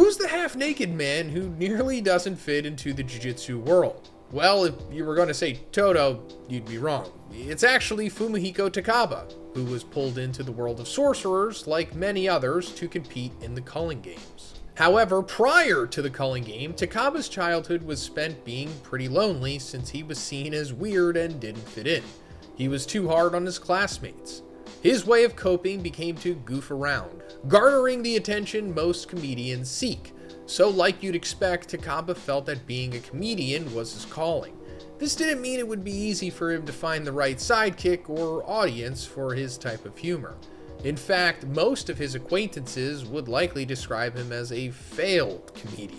who's the half-naked man who nearly doesn't fit into the Jujutsu world? Well, if you were going to say Todo, you'd be wrong. It's actually Fumihiko Takaba, who was pulled into the world of sorcerers, like many others, to compete in the culling games. However, prior to the culling game, Takaba's childhood was spent being pretty lonely since he was seen as weird and didn't fit in. He was too hard on his classmates. His way of coping became to goof around, garnering the attention most comedians seek. So like you'd expect, Takaba felt that being a comedian was his calling. This didn't mean it would be easy for him to find the right sidekick or audience for his type of humor. In fact, most of his acquaintances would likely describe him as a failed comedian.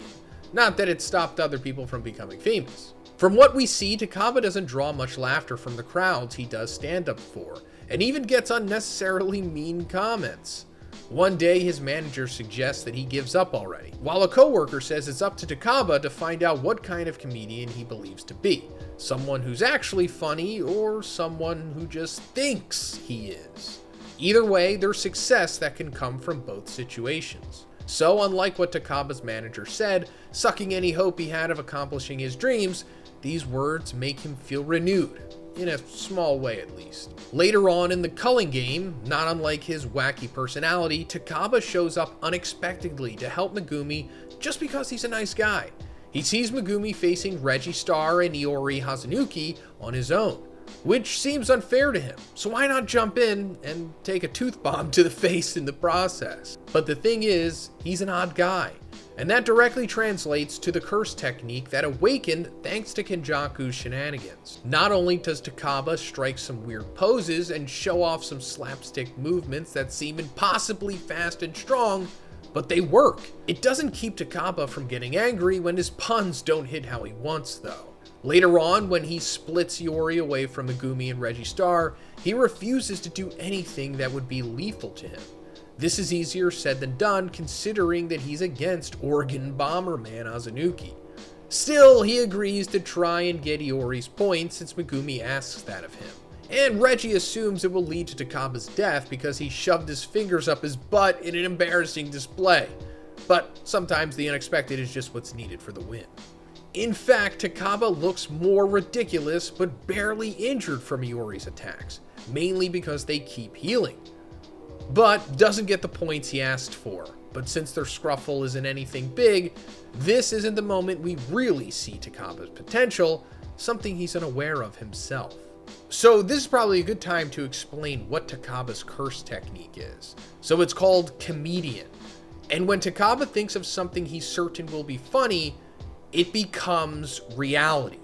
Not that it stopped other people from becoming famous. From what we see, Takaba doesn't draw much laughter from the crowds he does stand up for, and even gets unnecessarily mean comments. One day, his manager suggests that he gives up already, while a coworker says it's up to Takaba to find out what kind of comedian he believes to be. Someone who's actually funny, or someone who just thinks he is. Either way, there's success that can come from both situations. So unlike what Takaba's manager said, sucking any hope he had of accomplishing his dreams, these words make him feel renewed. In a small way at least. Later on in the culling game, not unlike his wacky personality, Takaba shows up unexpectedly to help Megumi just because he's a nice guy. He sees Megumi facing Reggie Star and Iori Hazunuki on his own, which seems unfair to him, so why not jump in and take a tooth bomb to the face in the process? But the thing is, he's an odd guy. And that directly translates to the curse technique that awakened thanks to Kenjaku's shenanigans. Not only does Takaba strike some weird poses and show off some slapstick movements that seem impossibly fast and strong, but they work. It doesn't keep Takaba from getting angry when his puns don't hit how he wants though. Later on, when he splits Iori away from Megumi and Reggie Star, he refuses to do anything that would be lethal to him. This is easier said than done, considering that he's against Oregon Bomberman Hazunuki. Still, he agrees to try and get Iori's point since Megumi asks that of him. And Reggie assumes it will lead to Takaba's death because he shoved his fingers up his butt in an embarrassing display. But sometimes the unexpected is just what's needed for the win. In fact, Takaba looks more ridiculous but barely injured from Iori's attacks, mainly because they keep healing. But doesn't get the points he asked for. But since their scruffle isn't anything big, this isn't the moment we really see Takaba's potential, something he's unaware of himself. So this is probably a good time to explain what Takaba's curse technique is. So it's called comedian. And when Takaba thinks of something he's certain will be funny, it becomes reality.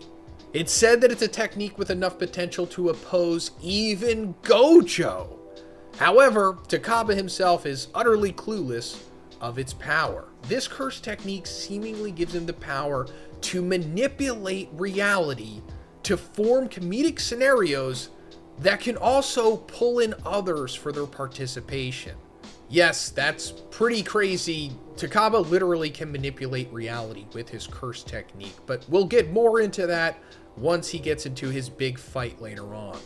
It's said that it's a technique with enough potential to oppose even Gojo. However, Takaba himself is utterly clueless of its power. This curse technique seemingly gives him the power to manipulate reality to form comedic scenarios that can also pull in others for their participation. Yes, that's pretty crazy. Takaba literally can manipulate reality with his curse technique, but we'll get more into that once he gets into his big fight later on.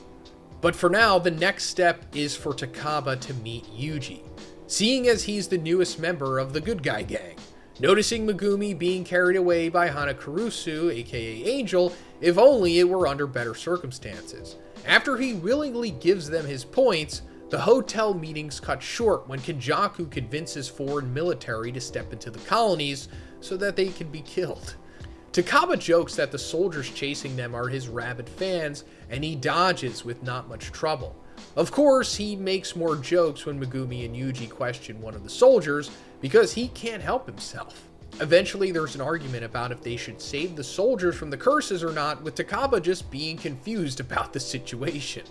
But for now, the next step is for Takaba to meet Yuji, seeing as he's the newest member of the good guy gang. Noticing Megumi being carried away by Hana Kurusu, aka Angel, if only it were under better circumstances. After he willingly gives them his points, the hotel meetings cut short when Kenjaku convinces foreign military to step into the colonies so that they can be killed. Takaba jokes that the soldiers chasing them are his rabid fans, and he dodges with not much trouble. Of course, he makes more jokes when Megumi and Yuji question one of the soldiers, because he can't help himself. Eventually, there's an argument about if they should save the soldiers from the curses or not, with Takaba just being confused about the situation.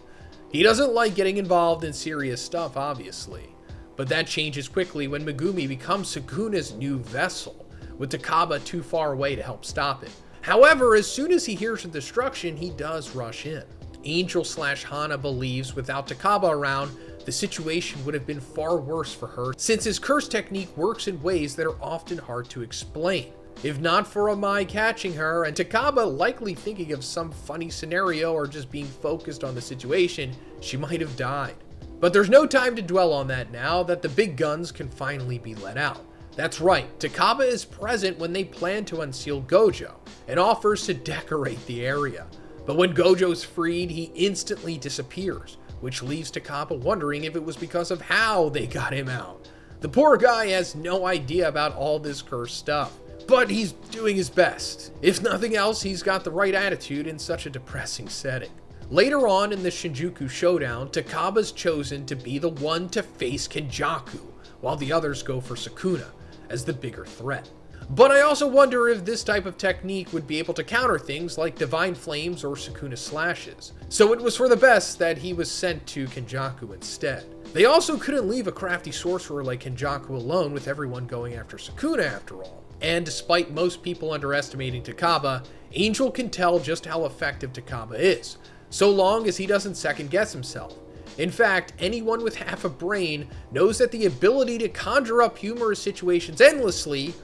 He doesn't like getting involved in serious stuff, obviously, but that changes quickly when Megumi becomes Suguna's new vessel, with Takaba too far away to help stop it. However, as soon as he hears of destruction, he does rush in. Angel/Hana believes without Takaba around, the situation would have been far worse for her, since his curse technique works in ways that are often hard to explain. If not for Amai catching her, and Takaba likely thinking of some funny scenario or just being focused on the situation, she might have died. But there's no time to dwell on that now that the big guns can finally be let out. That's right, Takaba is present when they plan to unseal Gojo, and offers to decorate the area. But when Gojo's freed, he instantly disappears, which leaves Takaba wondering if it was because of how they got him out. The poor guy has no idea about all this cursed stuff, but he's doing his best. If nothing else, he's got the right attitude in such a depressing setting. Later on in the Shinjuku showdown, Takaba's chosen to be the one to face Kenjaku, while the others go for Sukuna as the bigger threat. But I also wonder if this type of technique would be able to counter things like Divine Flames or Sukuna Slashes. So it was for the best that he was sent to Kenjaku instead. They also couldn't leave a crafty sorcerer like Kenjaku alone with everyone going after Sukuna after all. And despite most people underestimating Takaba, Angel can tell just how effective Takaba is, so long as he doesn't second guess himself. In fact, anyone with half a brain knows that the ability to conjure up humorous situations endlessly,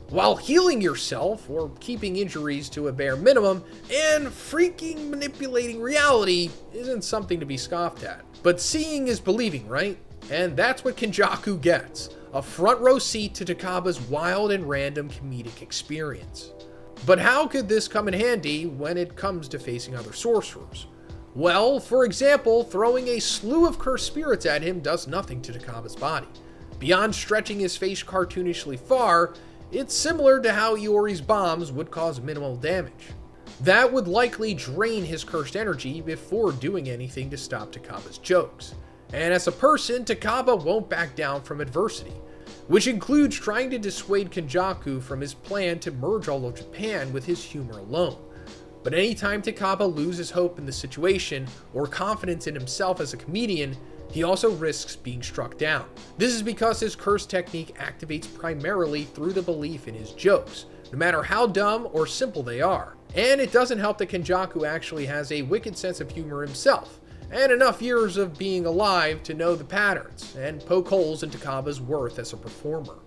while healing yourself or keeping injuries to a bare minimum, and freaking manipulating reality isn't something to be scoffed at. But seeing is believing, right? And that's what Kenjaku gets, a front row seat to Takaba's wild and random comedic experience. But how could this come in handy when it comes to facing other sorcerers? Well, for example, throwing a slew of cursed spirits at him does nothing to Takaba's body. Beyond stretching his face cartoonishly far, it's similar to how Iori's bombs would cause minimal damage. That would likely drain his cursed energy before doing anything to stop Takaba's jokes. And as a person, Takaba won't back down from adversity, which includes trying to dissuade Kenjaku from his plan to merge all of Japan with his humor alone. But anytime Takaba loses hope in the situation or confidence in himself as a comedian, he also risks being struck down. This is because his curse technique activates primarily through the belief in his jokes, no matter how dumb or simple they are. And it doesn't help that Kenjaku actually has a wicked sense of humor himself, and enough years of being alive to know the patterns and poke holes in Takaba's worth as a performer.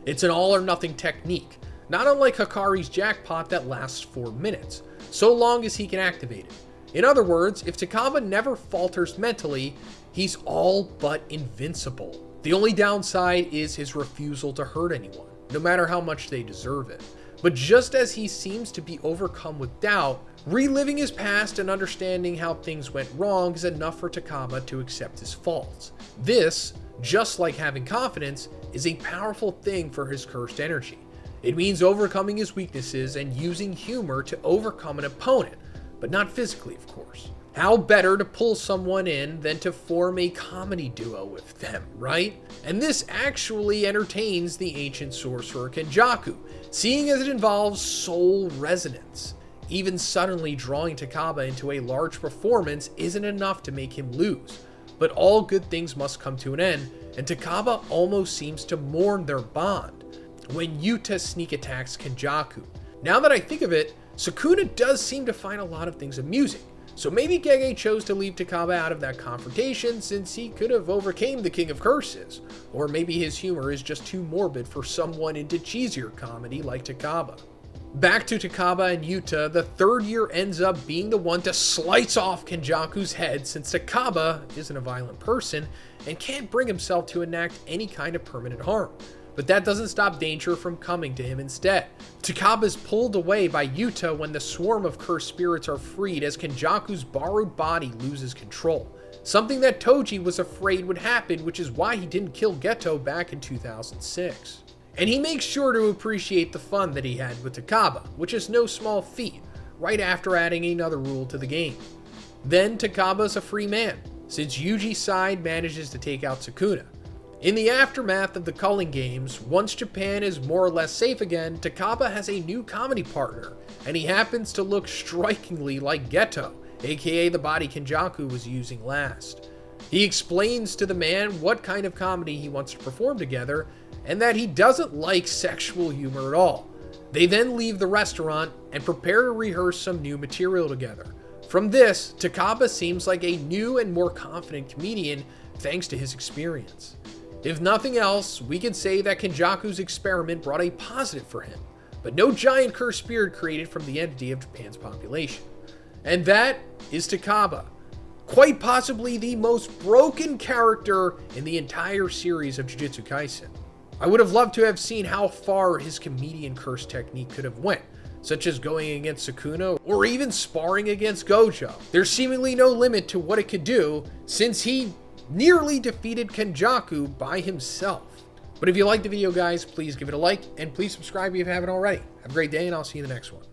It's an all or nothing technique, not unlike Hikari's jackpot that lasts 4 minutes, so long as he can activate it. In other words, if Takaba never falters mentally, he's all but invincible. The only downside is his refusal to hurt anyone, no matter how much they deserve it. But just as he seems to be overcome with doubt, reliving his past and understanding how things went wrong is enough for Takaba to accept his faults. This, just like having confidence, is a powerful thing for his cursed energy. It means overcoming his weaknesses and using humor to overcome an opponent, but not physically, of course. How better to pull someone in than to form a comedy duo with them, right? And this actually entertains the ancient sorcerer Kenjaku, seeing as it involves soul resonance. Even suddenly drawing Takaba into a large performance isn't enough to make him lose, but all good things must come to an end, and Takaba almost seems to mourn their bond when Yuta sneak attacks Kenjaku. Now that I think of it, Sukuna does seem to find a lot of things amusing, so maybe Gege chose to leave Takaba out of that confrontation since he could have overcame the King of Curses, or maybe his humor is just too morbid for someone into cheesier comedy like Takaba. Back to Takaba and Yuta, the third year ends up being the one to slice off Kenjaku's head since Takaba isn't a violent person and can't bring himself to enact any kind of permanent harm. But that doesn't stop danger from coming to him instead. Takaba is pulled away by Yuta when the swarm of cursed spirits are freed as Kenjaku's borrowed body loses control. Something that Toji was afraid would happen, which is why he didn't kill Geto back in 2006. And he makes sure to appreciate the fun that he had with Takaba, which is no small feat, right after adding another rule to the game. Then Takaba's a free man, since Yuji's side manages to take out Sukuna. In the aftermath of the culling games, once Japan is more or less safe again, Takaba has a new comedy partner, and he happens to look strikingly like Geto, aka the body Kenjaku was using last. He explains to the man what kind of comedy he wants to perform together, and that he doesn't like sexual humor at all. They then leave the restaurant and prepare to rehearse some new material together. From this, Takaba seems like a new and more confident comedian thanks to his experience. If nothing else, we can say that Kenjaku's experiment brought a positive for him, but no giant cursed spirit created from the entity of Japan's population. And that is Takaba, quite possibly the most broken character in the entire series of Jujutsu Kaisen. I would have loved to have seen how far his comedian curse technique could have went, such as going against Sukuna or even sparring against Gojo. There's seemingly no limit to what it could do since he nearly defeated Kenjaku by himself. But if you liked the video, guys, please give it a like and please subscribe if you haven't already. Have a great day and I'll see you in the next one.